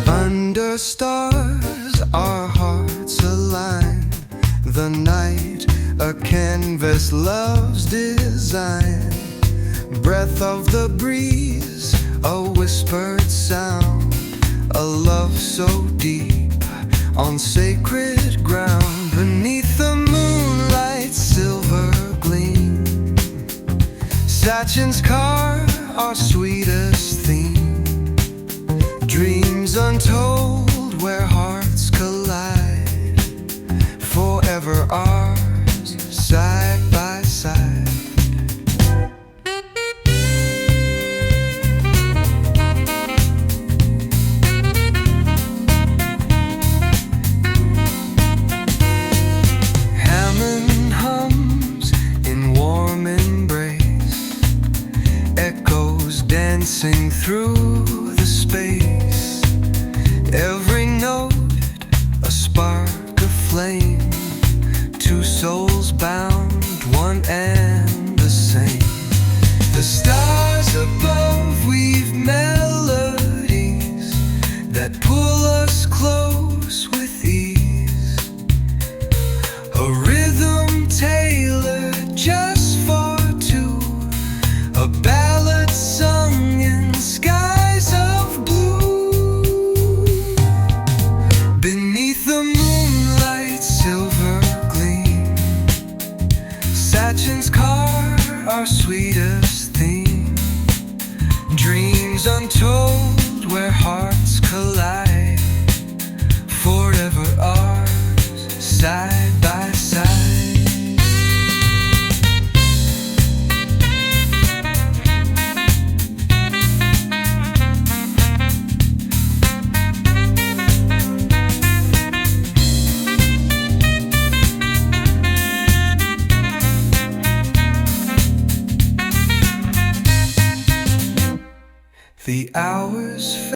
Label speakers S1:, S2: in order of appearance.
S1: Under stars, our hearts align. The night, a canvas, love's design. Breath of the breeze, a whispered sound. A love so deep, on sacred ground. Beneath the moonlight, silver gleam. Sachin's car, our sweetest theme. Dreams untold where hearts collide. Forever ours, side by side. Hammond hums in warm embrace. Echoes dancing through the space. Every note, a spark of flame. Two souls bound, one and the same. The stars above weave melodies that pull us close with ease. A rhythm tailored just for two. A ballad sung in skies of blue. Beneath the moonlight, silver gleam. Sachin's car, our sweetest theme. Dreams untold where hearts collide. Forever ours, side by side. The hours